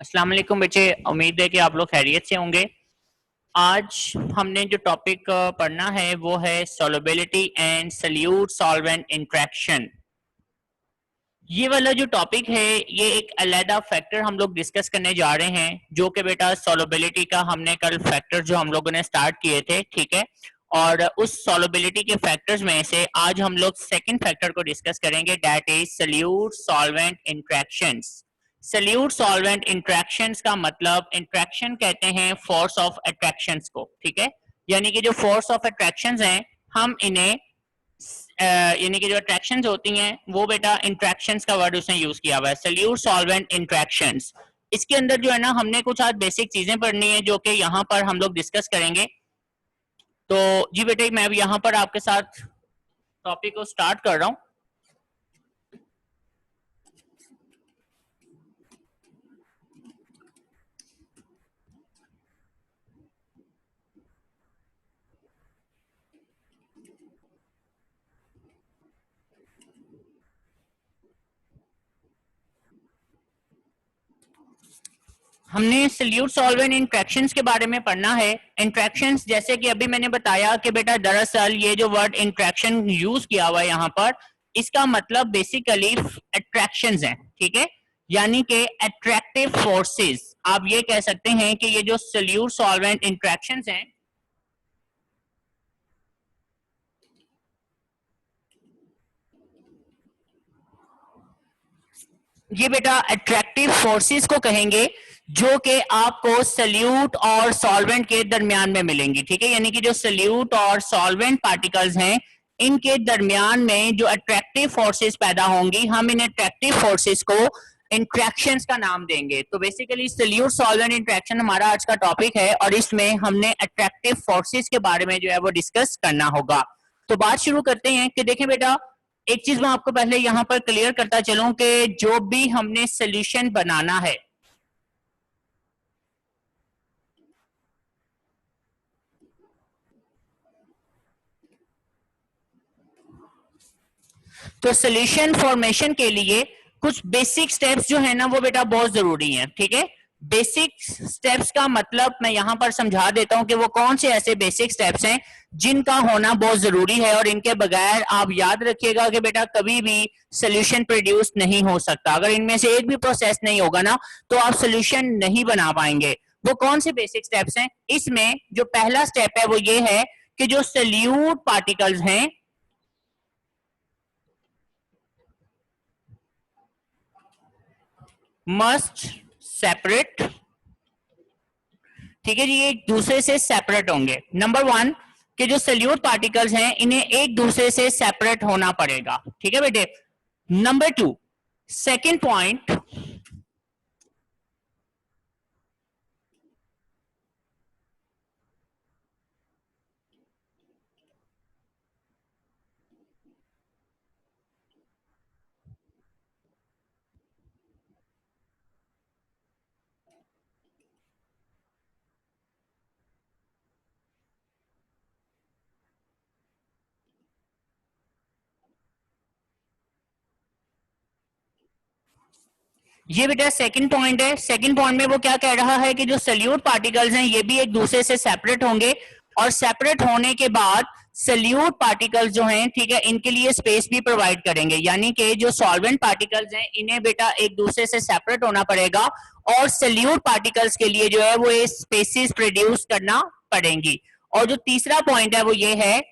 अस्सलाम वालेकुम बच्चे, उम्मीद है कि आप लोग खैरियत से होंगे। आज हमने जो टॉपिक पढ़ना है वो है solubility and solute solvent interaction. ये वाला जो टॉपिक है ये एक अलग फैक्टर हम लोग डिस्कस करने जा रहे हैं, जो कि बेटा सॉल्युबिलिटी का हमने कल फैक्टर जो हम लोगों ने स्टार्ट किए थे, ठीक है। और उस सॉल्युबिलिटी के फैक्टर्स में से आज हम लोग सेकंड फैक्टर को डिस्कस करेंगे, that is solute solvent interactions. Solute solvent interactions का मतलब, इंटरेक्शन कहते हैं फोर्स ऑफ अट्रैक्शंस को, ठीक है। यानी कि जो फोर्स ऑफ अट्रैक्शंस हैं हम इन्हें यानी कि जो अट्रैक्शंस होती हैं वो बेटा इंट्रैक्शंस का वर्ड उसने यूज किया हुआ है, सल्यूट सॉल्वेंट इंट्रैक्शंस। इसके अंदर जो है ना हमने कुछ आज बेसिक चीजें पढ़नी है जो कि यहाँ पर हम लोग डिस्कस करेंगे। तो जी बेटे मैं अब यहाँ पर आपके साथ टॉपिक को स्टार्ट कर रहा हूँ। हमने सल्यूट सॉल्वेंट इंट्रैक्शंस के बारे में पढ़ना है। इंट्रैक्शंस जैसे कि अभी मैंने बताया कि बेटा दरअसल ये जो वर्ड इंट्रैक्शन यूज किया हुआ है यहाँ पर, इसका मतलब बेसिकली अट्रैक्शंस हैं, ठीक है। यानी कि अट्रैक्टिव फोर्सेस, आप ये कह सकते हैं कि ये जो सल्यूट सॉल्वेंट इंट्रैक्शंस हैं ये बेटा अट्रैक्टिव फोर्सेस को कहेंगे जो कि आपको सल्यूट और सॉल्वेंट के दरमियान में मिलेंगी, ठीक है। यानी कि जो सल्यूट और सॉल्वेंट पार्टिकल्स हैं इनके दरमियान में जो अट्रैक्टिव फोर्सेस पैदा होंगी, हम इन अट्रैक्टिव फोर्सेस को इंट्रैक्शंस का नाम देंगे। तो बेसिकली सल्यूट सॉल्वेंट इंट्रैक्शन हमारा आज का टॉपिक है और इसमें हमने अट्रैक्टिव फोर्सेस के बारे में जो है वो डिस्कस करना होगा। तो बात शुरू करते हैं कि देखें बेटा, एक चीज मैं आपको पहले यहां पर क्लियर करता चलूं कि जो भी हमने सॉल्यूशन बनाना है, तो सॉल्यूशन फॉर्मेशन के लिए कुछ बेसिक स्टेप्स जो है ना वो बेटा बहुत जरूरी हैं, ठीक है। बेसिक स्टेप्स का मतलब मैं यहां पर समझा देता हूं कि वो कौन से ऐसे बेसिक स्टेप्स हैं जिनका होना बहुत जरूरी है और इनके बगैर आप याद रखिएगा कि बेटा कभी भी सॉल्यूशन प्रोड्यूस नहीं हो सकता। अगर इनमें से एक भी प्रोसेस नहीं होगा ना तो आप सॉल्यूशन नहीं बना पाएंगे। वो कौन से बेसिक स्टेप्स हैं? इसमें जो पहला स्टेप है वो ये है कि जो सल्यूट पार्टिकल्स हैं मस्ट सेपरेट, ठीक है जी, एक दूसरे से सेपरेट होंगे। नंबर वन कि जो सल्यूट पार्टिकल्स हैं इन्हें एक दूसरे से सेपरेट होना पड़ेगा, ठीक है बेटे। नंबर टू, सेकेंड पॉइंट, ये बेटा सेकंड पॉइंट है। सेकंड पॉइंट में वो क्या कह रहा है कि जो सल्यूट पार्टिकल्स हैं ये भी एक दूसरे से सेपरेट होंगे और सेपरेट होने के बाद सल्यूट पार्टिकल्स जो हैं, ठीक है, इनके लिए स्पेस भी प्रोवाइड करेंगे। यानी कि जो सॉल्वेंट पार्टिकल्स हैं इन्हें बेटा एक दूसरे से सेपरेट होना पड़ेगा और सल्यूट पार्टिकल्स के लिए जो है वो ये स्पेसिस प्रोड्यूस करना पड़ेंगी। और जो तीसरा पॉइंट है वो ये है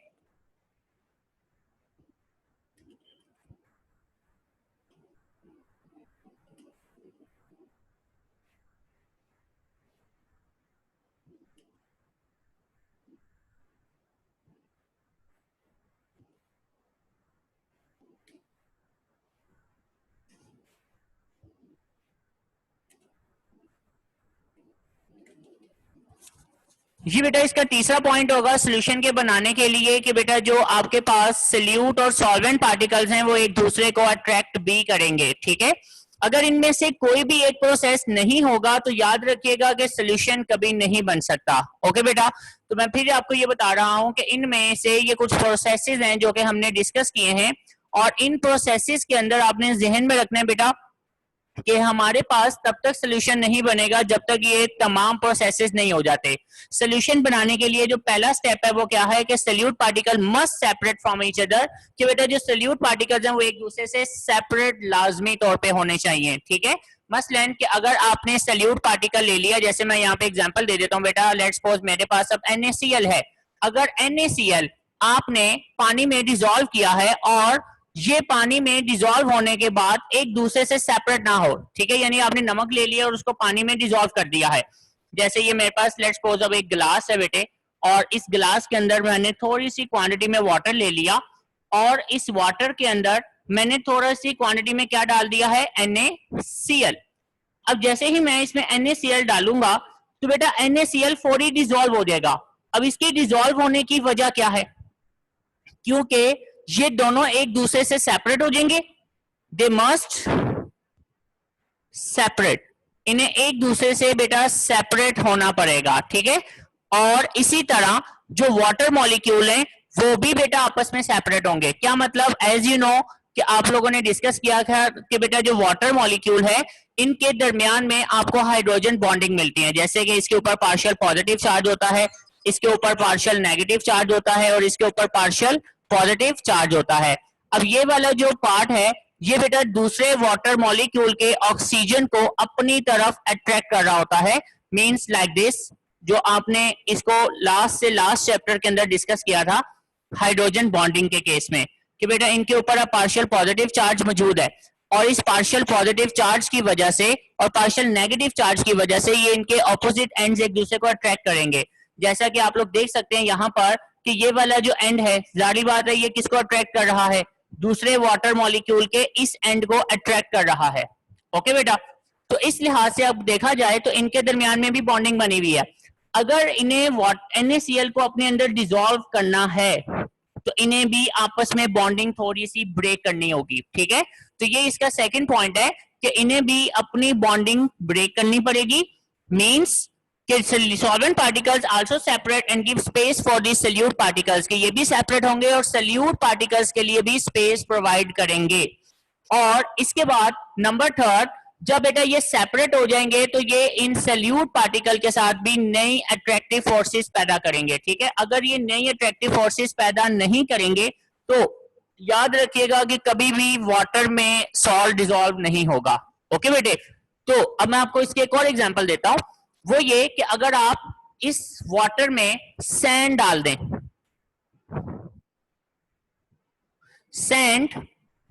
जी बेटा, इसका तीसरा पॉइंट होगा सोल्यूशन के बनाने के लिए कि बेटा जो आपके पास सल्यूट और सॉल्वेंट पार्टिकल्स हैं वो एक दूसरे को अट्रैक्ट भी करेंगे, ठीक है। अगर इनमें से कोई भी एक प्रोसेस नहीं होगा तो याद रखिएगा कि सोल्यूशन कभी नहीं बन सकता। ओके बेटा, तो मैं फिर आपको ये बता रहा हूं कि इनमें से ये कुछ प्रोसेसेस हैं जो कि हमने डिस्कस किए हैं और इन प्रोसेसेस के अंदर आपने जहन में रखना है बेटा कि हमारे पास तब तक सोल्यूशन नहीं बनेगा जब तक ये तमाम प्रोसेसेस नहीं हो जाते। सोल्यूशन बनाने के लिए जो पहला स्टेप है वो क्या है कि solute particle must separate from each other, कि बेटा जो सोल्यूट पार्टिकल्स हैं वो एक दूसरे से सेपरेट लाजमी तौर पे होने चाहिए, ठीक है। मसलन कि अगर आपने सोल्यूट पार्टिकल ले लिया, जैसे मैं यहाँ पे एग्जांपल दे देता हूँ बेटा, लेट्स सपोज मेरे पास अब NaCl है। अगर NaCl आपने पानी में डिसॉल्व किया है और ये पानी में डिसॉल्व होने के बाद एक दूसरे से सेपरेट ना हो, ठीक है, यानी आपने नमक ले लिया और उसको पानी में डिसॉल्व कर दिया है। जैसे ये मेरे पास लेट्स सपोज अब एक गिलास है बेटे, और इस गिलास के अंदर मैंने थोड़ी सी क्वांटिटी में वाटर ले लिया, और इस वाटर के अंदर मैंने थोड़ा सी क्वांटिटी में क्या डाल दिया है, NaCl। अब जैसे ही मैं इसमें NaCl डालूंगा तो बेटा NaCl फौरी डिसॉल्व हो जाएगा। अब इसके डिसॉल्व होने की वजह क्या है, क्योंकि ये दोनों एक दूसरे से सेपरेट हो जाएंगे, दे मस्ट सेपरेट, इन्हें एक दूसरे से बेटा सेपरेट होना पड़ेगा, ठीक है। और इसी तरह जो वाटर मॉलिक्यूल हैं वो भी बेटा आपस में सेपरेट होंगे। क्या मतलब, एज यू नो कि आप लोगों ने डिस्कस किया था कि बेटा जो वाटर मॉलिक्यूल है इनके दरमियान में आपको हाइड्रोजन बॉन्डिंग मिलती है, जैसे कि इसके ऊपर पार्शियल पॉजिटिव चार्ज होता है, इसके ऊपर पार्शियल नेगेटिव चार्ज होता है, और इसके ऊपर पार्शियल पॉजिटिव चार्ज होता है। अब ये वाला जो पार्ट है ये बेटा दूसरे वाटर मॉलिक्यूल के ऑक्सीजन को अपनी तरफ अट्रैक्ट कर रहा होता है, मींस लाइक दिस, जो आपने इसको लास्ट से लास्ट चैप्टर के अंदर डिस्कस किया था हाइड्रोजन बॉन्डिंग के केस में, कि बेटा इनके ऊपर अब पार्शियल पॉजिटिव चार्ज मौजूद है, और इस पार्शियल पॉजिटिव चार्ज की वजह से और पार्शियल नेगेटिव चार्ज की वजह से ये इनके ऑपोजिट एंड्स एक दूसरे को अट्रैक्ट करेंगे। जैसा कि आप लोग देख सकते हैं यहाँ पर कि ये वाला जो एंड है, जाहिर बात है ये किसको अट्रैक्ट कर रहा है, दूसरे वाटर मॉलिक्यूल के इस एंड को अट्रैक्ट कर रहा है। ओके बेटा, तो इस लिहाज से अब देखा जाए तो इनके दरमियान में भी बॉन्डिंग बनी हुई है। अगर इन्हें NaCl को अपने अंदर डिसॉल्व करना है तो इन्हें भी आपस में बॉन्डिंग थोड़ी सी ब्रेक करनी होगी, ठीक है। तो ये इसका सेकंड पॉइंट है कि इन्हें भी अपनी बॉन्डिंग ब्रेक करनी पड़ेगी, मींस कि solvent particles also separate and give space for the solute particles, के ये भी सेपरेट होंगे और सोल्यूट पार्टिकल्स के लिए भी स्पेस प्रोवाइड करेंगे। और इसके बाद नंबर थर्ड, जब बेटा ये सेपरेट हो जाएंगे तो ये इन सोल्यूट पार्टिकल के साथ भी नई अट्रैक्टिव फोर्सेस पैदा करेंगे, ठीक है। अगर ये नई अट्रैक्टिव फोर्सेस पैदा नहीं करेंगे तो याद रखिएगा कि कभी भी वाटर में सॉल्ट डिसॉल्व नहीं होगा। ओके बेटे, तो अब मैं आपको इसके एक और एग्जांपल देता हूं, वो ये कि अगर आप इस वाटर में सैंड डाल दें, सैंड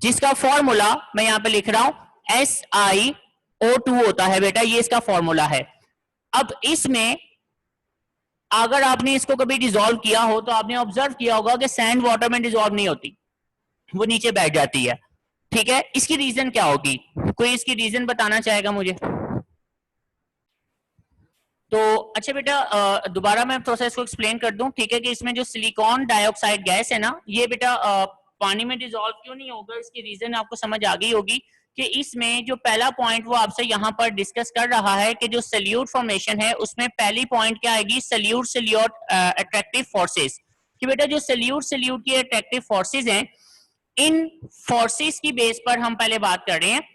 जिसका फॉर्मूला मैं यहां पे लिख रहा हूं SiO2 होता है बेटा, ये इसका फॉर्मूला है। अब इसमें अगर आपने इसको कभी डिसॉल्व किया हो तो आपने ऑब्जर्व किया होगा कि सैंड वाटर में डिसॉल्व नहीं होती, वो नीचे बैठ जाती है, ठीक है। इसकी रीजन क्या होगी, कोई इसकी रीजन बताना चाहेगा मुझे? तो अच्छा बेटा, दोबारा मैं थोड़ा सा इसको एक्सप्लेन कर दूं, ठीक है, कि इसमें जो सिलिकॉन डाइऑक्साइड गैस है ना, ये बेटा पानी में डिसॉल्व क्यों नहीं होगा, इसकी रीजन आपको समझ आ गई होगी कि इसमें जो पहला पॉइंट वो आपसे यहाँ पर डिस्कस कर रहा है कि जो सल्यूट फॉर्मेशन है उसमें पहली पॉइंट क्या आएगी, सल्यूट सल्यूट अट्रैक्टिव फोर्सेस, कि बेटा जो सल्यूट सल्यूट की अट्रैक्टिव फोर्सेस हैं, इन फोर्सेस की बेस पर हम पहले बात कर रहे हैं।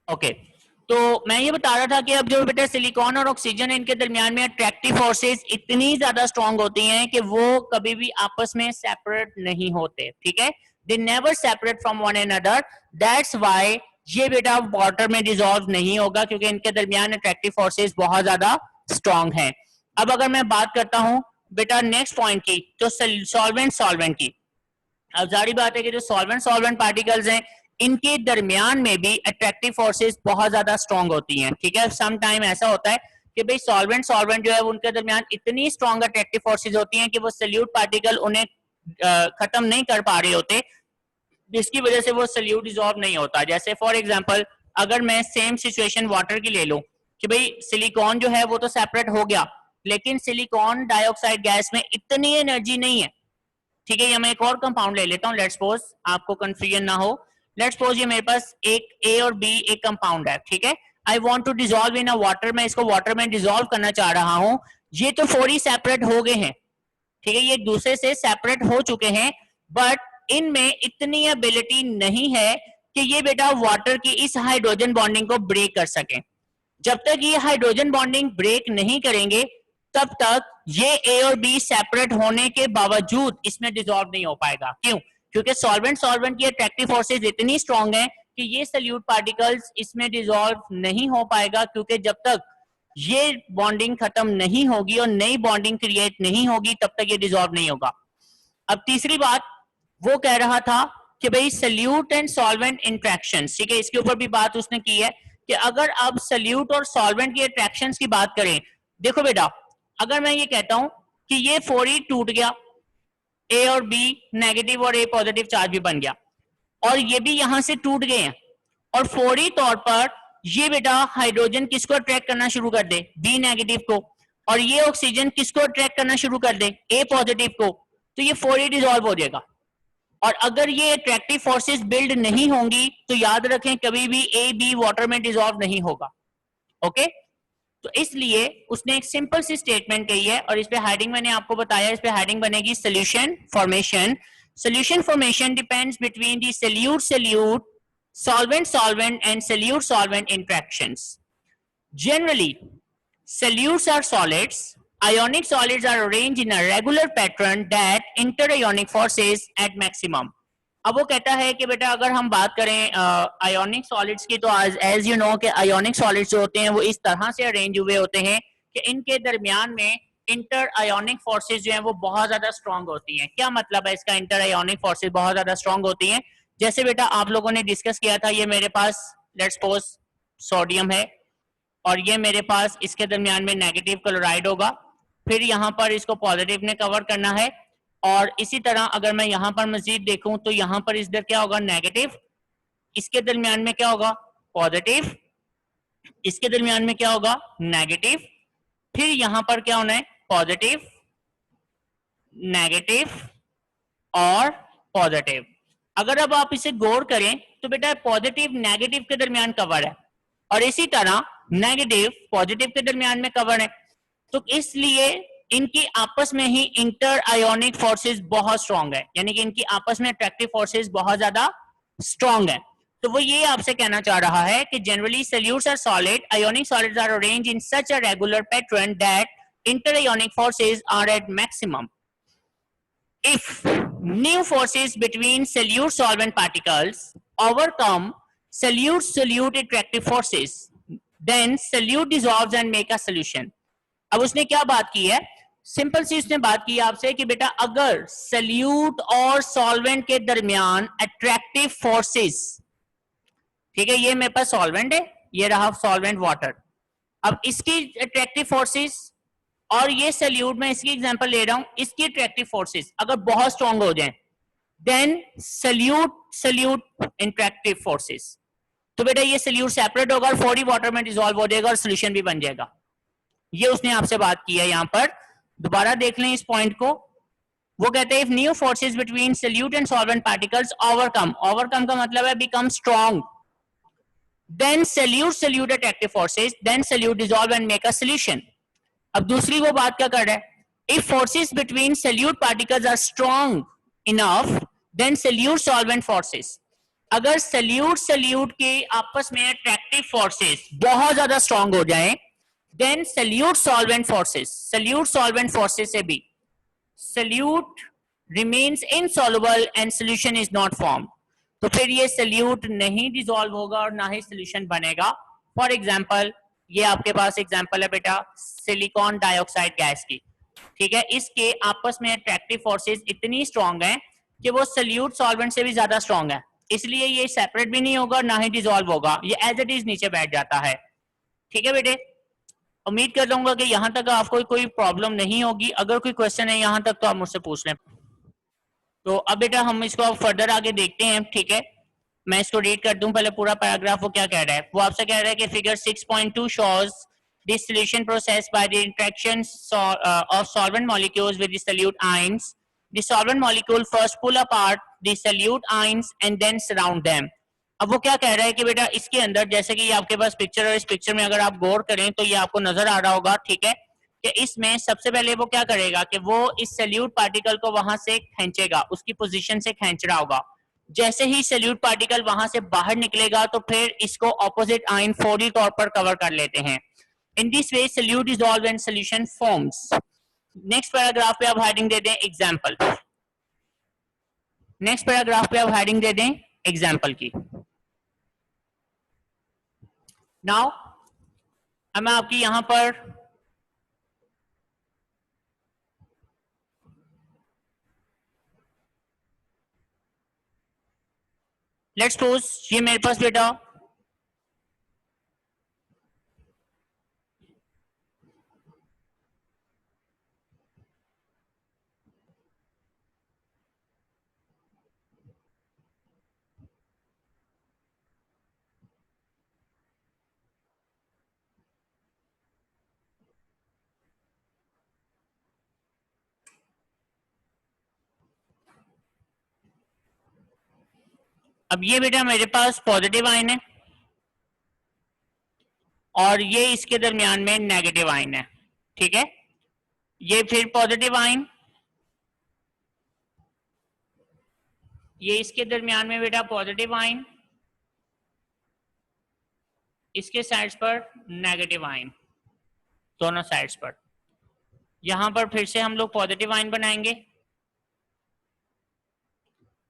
ओके, तो मैं ये बता रहा था कि अब जो बेटा सिलिकॉन और ऑक्सीजन है इनके दरमियान में अट्रैक्टिव फोर्सेस इतनी ज्यादा स्ट्रांग होती हैं कि वो कभी भी आपस में सेपरेट नहीं होते, ठीक है, they never separate from one another, that's why ये बेटा वाटर में डिसॉल्व नहीं होगा, क्योंकि इनके दरमियान अट्रैक्टिव फोर्सेस बहुत ज्यादा स्ट्रांग हैं। अब अगर मैं बात करता हूं बेटा नेक्स्ट पॉइंट की, तो सॉल्वेंट सॉल्वेंट की, अब जारी बात है कि जो सॉल्वेंट सॉल्वेंट पार्टिकल्स हैं इनके दरमियान में भी अट्रैक्टिव फोर्सेस बहुत ज्यादा स्ट्रांग होती हैं, ठीक है। सम टाइम ऐसा होता है कि भाई सॉल्वेंट सॉल्वेंट जो है उनके दरमियान इतनी स्ट्रांग अट्रैक्टिव फोर्सेस होती हैं कि वो सल्यूट पार्टिकल उन्हें खत्म नहीं कर पा रहे होते, जिसकी वजह से वो सल्यूट डिसॉल्व नहीं होता। जैसे फॉर एग्जांपल अगर मैं सेम सिचुएशन वाटर की ले लूं कि भाई सिलिकॉन जो है वो तो सेपरेट हो गया, लेकिन सिलिकॉन डाइऑक्साइड गैस में इतनी एनर्जी नहीं है, ठीक है। या मैं एक और कंपाउंड ले लेता हूं, लेट्स सपोज, आपको कंफ्यूजन ना हो, लेट्स सपोज ये मेरे पास एक A और B एक कंपाउंड है, ठीक है। I want to dissolve in a water, मैं इसको वाटर में डिसॉल्व करना चाह रहा हूं, ये तो फौरी सेपरेट हो गए हैं, ठीक है, ये एक दूसरे से सेपरेट हो चुके हैं, बट इनमें इतनी एबिलिटी नहीं है कि ये बेटा वाटर की इस हाइड्रोजन बॉन्डिंग को ब्रेक कर सकें। जब तक ये हाइड्रोजन बॉन्डिंग ब्रेक नहीं करेंगे तब तक ये ए और बी सेपरेट होने के बावजूद इसमें डिसॉल्व नहीं हो पाएगा। क्यों? क्योंकि सॉल्वेंट सॉल्वेंट की अट्रैक्टिव फोर्सेस इतनी स्ट्रांग है कि ये सल्यूट पार्टिकल्स इसमें डिसॉल्व नहीं हो पाएगा, क्योंकि जब तक ये बॉन्डिंग खत्म नहीं होगी और नई बॉन्डिंग क्रिएट नहीं होगी तब तक ये डिसॉल्व नहीं होगा। अब तीसरी बात वो कह रहा था कि भाई सल्यूट एंड सॉल्वेंट इंट्रैक्शन, ठीक है, इसके ऊपर भी बात उसने की है कि अगर आप सल्यूट और सॉल्वेंट की अट्रैक्शंस की बात करें, देखो बेटा अगर मैं ये कहता हूं कि ये 4E टूट गया, ए और बी नेगेटिव और ए पॉजिटिव चार्ज भी बन गया, और ये भी यहां से टूट गए हैं, और 4E तौर पर ये बेटा हाइड्रोजन किसको अट्रैक्ट करना शुरू कर दे, बी नेगेटिव को, और ये ऑक्सीजन किसको अट्रैक्ट करना शुरू कर दे, ए पॉजिटिव को, तो ये 4E डिसॉल्व हो जाएगा। और अगर ये अट्रैक्टिव फोर्सेस बिल्ड नहीं होंगी तो याद रखें कभी भी ए बी वाटर में डिसॉल्व नहीं होगा। ओके, तो इसलिए उसने एक सिंपल सी स्टेटमेंट कही है, और इस पे हेडिंग मैंने आपको बताया, इस पे हेडिंग बनेगी solution formation. Solution formation depends between the solute solute, solvent solvent and solute solvent interactions. Generally solutes are solids. Ionic solids are arranged in a regular pattern that enter ionic forces at maximum. अब वो कहता है कि बेटा अगर हम बात करें आयोनिक सॉलिड्स की, तो एज यू नो कि आयोनिक सॉलिड्स जो होते हैं वो इस तरह से अरेंज हुए होते हैं कि इनके दरमियान में इंटर आयोनिक फोर्सेज जो हैं वो बहुत ज्यादा स्ट्रांग होती हैं। क्या मतलब है इसका, इंटर आयोनिक फोर्सेज बहुत ज्यादा स्ट्रांग होती हैं? जैसे बेटा आप लोगों ने डिस्कस किया था, ये मेरे पास लेट्स सपोज सोडियम है और ये मेरे पास इसके दरमियान में नेगेटिव क्लोराइड होगा, फिर यहाँ पर इसको पॉजिटिव ने कवर करना है, और इसी तरह अगर मैं यहाँ पर मजीद देखूं तो यहाँ पर इधर क्या होगा, नेगेटिव, इसके दरमियान में क्या होगा, पॉजिटिव, इसके दरमियान में क्या होगा, नेगेटिव, फिर यहाँ पर क्या होना है, पॉजिटिव, नेगेटिव और पॉजिटिव। अगर अब आप इसे गौर करें तो बेटा पॉजिटिव नेगेटिव के दरमियान कवर है, और इसी तरह नेगेटिव पॉजिटिव के दरमियान में कवर है, तो इसलिए इनकी आपस में ही इंटर आयोनिक फोर्सेस बहुत स्ट्रांग है, यानी कि इनकी आपस में अट्रैक्टिव फोर्सेस बहुत ज्यादा स्ट्रांग है। तो वो ये आपसे कहना चाह रहा है कि generally solutes are solid, ionic solids are arranged in such a regular pattern that inter ionic forces are at maximum. If new forces between solute solvent particles overcome solute solute attractive forces, then solute dissolves and make a solution. अब उसने क्या बात की है, simple सी उसने बात की आपसे कि बेटा अगर सल्यूट और सॉल्वेंट के दरमियान अट्रैक्टिव फोर्सेस, ठीक है, ये मेरे पास सॉल्वेंट है, ये रहा सॉल्वेंट वाटर, अब इसकी अट्रैक्टिव फोर्सेस और ये सल्यूट, मैं इसकी एग्जांपल ले रहा हूं, इसकी अट्रैक्टिव फोर्सेस अगर बहुत स्ट्रांग हो जाएं, देन सल्यूट इंट्रैक्टिव फोर्सेस, तो बेटा ये सल्यूट सेपरेट होगा और 4E वाटर में डिसॉल्व हो जाएगा और सोल्यूशन भी बन जाएगा। ये उसने आपसे बात की है। यहां पर दोबारा देख लें इस पॉइंट को, वो कहते हैं if new forces between solute and solvent particles overcome, overcome का मतलब है become strong, then solute attractive forces, then solute dissolve and make a solution. अब दूसरी वो बात क्या कर रहा है, if forces between solute particles are strong enough then solute solvent forces, अगर सल्यूट के आपस में अट्रैक्टिव फोर्सेस बहुत ज्यादा स्ट्रांग हो जाएं, देन सल्यूट सॉल्वेंट फोर्सेस से भी solute remains insoluble and solution is not form, तो फिर ये सल्यूट नहीं डिसॉल्व होगा और ना ही सॉल्यूशन बनेगा। फॉर एग्जांपल ये आपके पास एग्जांपल है बेटा सिलिकॉन डाइऑक्साइड गैस की, ठीक है, इसके आपस में अट्रैक्टिव फोर्सेस इतनी स्ट्रांग हैं कि वो सल्यूट सॉल्वेंट से भी ज्यादा स्ट्रांग है, इसलिए ये सेपरेट भी नहीं होगा ना ही डिसॉल्व होगा, ये एज इट इज नीचे बैठ जाता है। ठीक है बेटे, उम्मीद कर लूंगा कि यहाँ तक आपको कोई प्रॉब्लम नहीं होगी। अगर कोई क्वेश्चन है यहाँ तक तो आप मुझसे पूछ लें। तो अब बेटा हम इसको अब फर्दर आगे देखते हैं। ठीक है, मैं इसको रीड कर दूं पहले पूरा पैराग्राफ। वो क्या कह रहा है, वो आपसे कह रहा है कि figure 6.2 shows the solution process by the interaction of solvent molecules with the solute ions. The solvent molecule first pull apart the solute ions and then surround them. अब वो क्या कह रहा है कि बेटा इसके अंदर, जैसे कि ये आपके पास पिक्चर और इस पिक्चर में अगर आप गौर करें तो ये आपको नजर आ रहा होगा, ठीक है, कि इसमें सबसे पहले वो क्या करेगा कि वो इस सल्यूट पार्टिकल को वहां से खींचेगा, उसकी पोजीशन से खींच रहा होगा। जैसे ही सल्यूट पार्टिकल वहां से बाहर निकलेगा तो फिर इसको ऑपोजिट आयन फौरी तौर पर कवर कर लेते हैं। In this way solute dissolve and solution forms. Next paragraph पे आप हेडिंग दे दें एग्जाम्पल। नेक्स्ट पैराग्राफ पे आप हेडिंग दे दें एग्जाम्पल की। नाउ अब मैं आपकी यहां पर लेट्स सपोज ये मेरे पास बेटा अब ये बेटा मेरे पास पॉजिटिव आयन है और ये इसके दरमियान में नेगेटिव आयन है, ठीक है। ये फिर पॉजिटिव आयन, ये इसके दरमियान में बेटा पॉजिटिव आयन, इसके साइड्स पर नेगेटिव आयन, दोनों साइड्स पर। यहां पर फिर से हम लोग पॉजिटिव आयन बनाएंगे,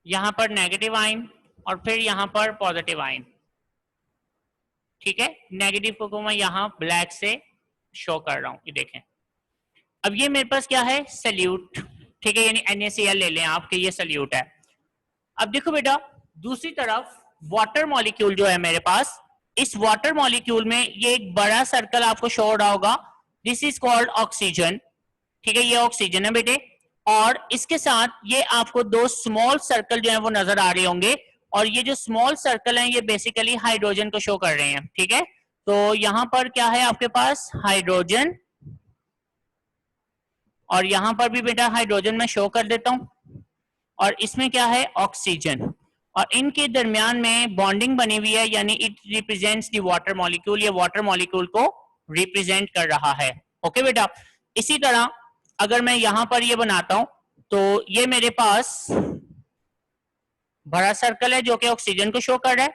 यहां पर नेगेटिव आयन और फिर यहां पर पॉजिटिव आयन, ठीक है। नेगेटिव को मैं यहां ब्लैक से शो कर रहा हूं, ये देखें। अब ये मेरे पास क्या है, सल्यूट, ठीक है, यानी NaCl ले लें आप कि ये सल्यूट है। अब देखो बेटा दूसरी तरफ वाटर मॉलिक्यूल जो है मेरे पास, इस वाटर मॉलिक्यूल में ये एक बड़ा सर्कल आपको शो हो रहा होगा, दिस इज कॉल्ड ऑक्सीजन, ठीक है, ये ऑक्सीजन है बेटे। और इसके साथ ये आपको दो स्मॉल सर्कल जो है वो नजर आ रहे होंगे, और ये जो स्मॉल सर्कल हैं ये बेसिकली हाइड्रोजन को शो कर रहे हैं, ठीक है। तो यहां पर क्या है आपके पास हाइड्रोजन, और यहां पर भी बेटा हाइड्रोजन मैं शो कर देता हूं, और इसमें क्या है ऑक्सीजन, और इनके दरमियान में बॉन्डिंग बनी हुई है, यानी it represents the water molecule, ये वाटर मॉलिक्यूल को रिप्रेजेंट कर रहा है। ओके बेटा, इसी तरह अगर मैं यहां पर ये बनाता हूं तो ये मेरे पास बड़ा सर्कल है जो कि ऑक्सीजन को शो कर रहा है,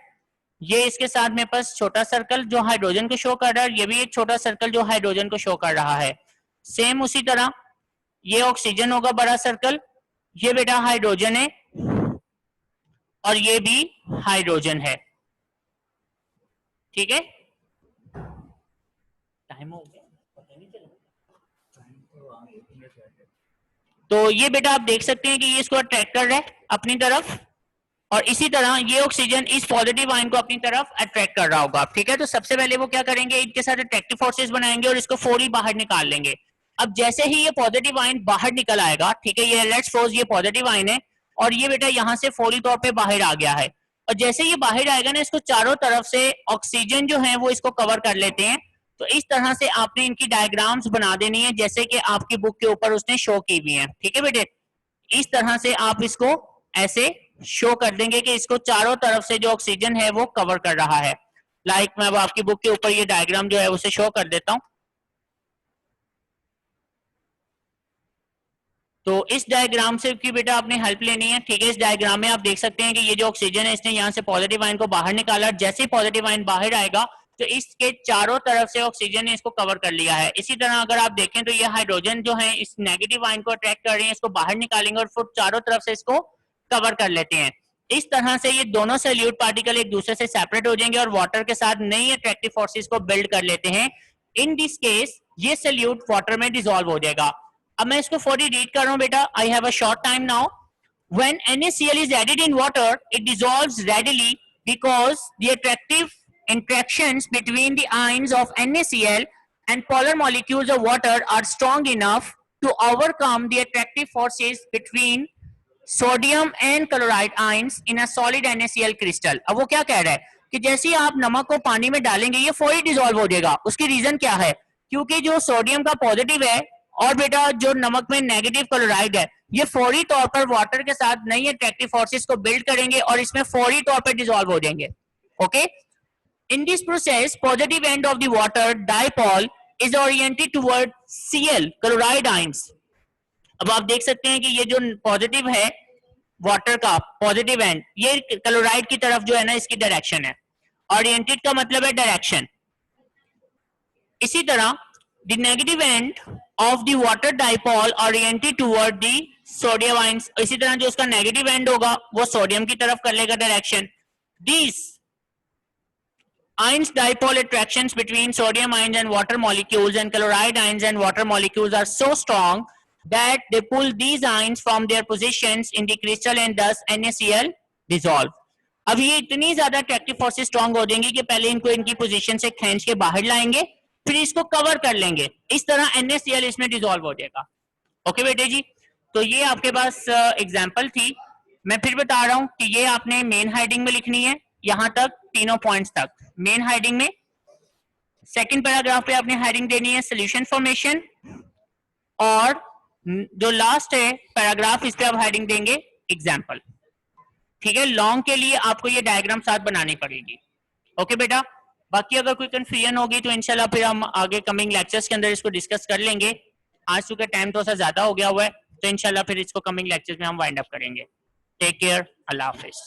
ये इसके साथ मेरे पास छोटा सर्कल जो हाइड्रोजन को शो कर रहा है, ये भी एक छोटा सर्कल जो हाइड्रोजन को शो कर रहा है। सेम उसी तरह ये ऑक्सीजन होगा बड़ा सर्कल, ये बेटा हाइड्रोजन है और ये भी हाइड्रोजन है, ठीक है। टाइम हो गया, पता नहीं चला। तो ये बेटा आप देख सकते हैं कि ये इसको अट्रैक्ट कर रहा है अपनी तरफ, और इसी तरह ये ऑक्सीजन इस पॉजिटिव आयन को अपनी तरफ अट्रैक्ट कर रहा होगा, ठीक है। तो सबसे पहले वो क्या करेंगे, इनके साथ अट्रैक्टिव फोर्सेस बनाएंगे और इसको फौरी बाहर निकाल लेंगे। अब जैसे ही ये पॉजिटिव आयन बाहर निकल आएगा, ठीक है, ये लेट्स सपोज ये पॉजिटिव आयन है और ये बेटा यहाँ से फौरी तौर पे बाहर आ गया है, और जैसे ये बाहर आएगा ना, इसको चारों तरफ से ऑक्सीजन जो है वो इसको कवर कर लेते हैं। तो इस तरह से आपने इनकी डायग्राम्स बना देनी है जैसे कि आपकी बुक के ऊपर उसने शो की हुई है, ठीक है बेटे। इस तरह से आप इसको ऐसे शो कर देंगे कि इसको चारों तरफ से जो ऑक्सीजन है वो कवर कर रहा है। लाइक मैं अब आपकी बुक के ऊपर ये डायग्राम जो है उसे शो कर देता हूं। तो इस डायग्राम से की बेटा आपने हेल्प लेनी है, ठीक है। इस डायग्राम में आप देख सकते हैं कि ये जो ऑक्सीजन है इसने यहाँ से पॉजिटिव आयन को बाहर निकाला, जैसे ही पॉजिटिव आयन बाहर आएगा तो इसके चारों तरफ से ऑक्सीजन ने इसको कवर कर लिया है। इसी तरह अगर आप देखें तो ये हाइड्रोजन जो है इस नेगेटिव आयन को अट्रैक्ट कर रहे हैं, इसको बाहर निकालेंगे और फिर चारों तरफ से इसको कवर कर लेते हैं। इस तरह से ये दोनों सल्यूट पार्टिकल एक दूसरे से सेपरेट हो जाएंगे और वाटर के साथ नई अट्रैक्टिव फोर्सेस को बिल्ड कर लेते हैं। इन दिस केस ये सल्यूट वाटर में डिसॉल्व हो जाएगा। अब मैं इसको फौरी रीड कर रहा हूं बेटा, I have a short time now. When NaCl is added in water, it dissolves readily because the attractive interactions between the ions of NaCl and polar molecules of water are strong enough to overcome the attractive forces between sodium and chloride ions in a solid NaCl crystal। अब वो क्या कह रहा है कि जैसे ही आप नमक को पानी में डालेंगे ये फौरी डिसॉल्व हो जाएगा। उसकी रीजन क्या है, क्योंकि जो सोडियम का पॉजिटिव है और बेटा जो नमक में नेगेटिव क्लोराइड है, ये फौरी तौर पर वाटर के साथ नई अट्रैक्टिव फोर्सेस को बिल्ड करेंगे और इसमें फौरी तौर पर डिसॉल्व हो जाएंगे। Okay, in this process positive end of the water dipole is oriented toward Cl chloride ions. अब आप देख सकते हैं कि ये जो पॉजिटिव है वाटर का पॉजिटिव एंड, ये क्लोराइड की तरफ जो है ना इसकी डायरेक्शन है. ओरिएंटेड का मतलब है डायरेक्शन. इसी तरह the negative end of the water dipole oriented toward the sodium ions. इसी तरह जो उसका नेगेटिव एंड होगा वो सोडियम की तरफ कर लेगा direction. These ions dipole attractions between sodium ions and water molecules and chloride ions and water molecules are so strong that they pull these ions from their positions in the crystal and thus NaCl dissolve. अब ये इतनी ज्यादा attractive forces strong हो जाएंगी कि पहले इनको इनकी पोजीशन से खींच के बाहर लाएंगे, फिर इसको कवर कर लेंगे, इस तरह NaCl इसमें डिसॉल्व हो जाएगा. ओके बेटे जी, तो ये आपके पास एग्जांपल थी. मैं फिर बता रहा हूं कि ये आपने मेन हेडिंग में लिखनी है, यहां तक तीनों पॉइंट्स तक मेन हेडिंग में. सेकंड पैराग्राफ पे आपने हेडिंग देनी है सॉल्यूशन फॉर्मेशन, और जो लास्ट है पैराग्राफ इस पे आप हेडिंग देंगे एग्जांपल. ठीक है, लॉन्ग के लिए आपको ये डायग्राम साथ बनानी पड़ेगी. ओके बेटा, बाकी अगर कोई कंफ्यूजन होगी तो इंशाल्लाह फिर हम आगे कमिंग लेक्चर्स के अंदर इसको डिस्कस कर लेंगे. आज चूंकि टाइम थोड़ा सा ज्यादा हो गया हुआ है तो इंशाल्लाह फिर इसको कमिंग लेक्चर्स में हम वाइंड अप करेंगे. टेक केयर, अल्लाह हाफिज.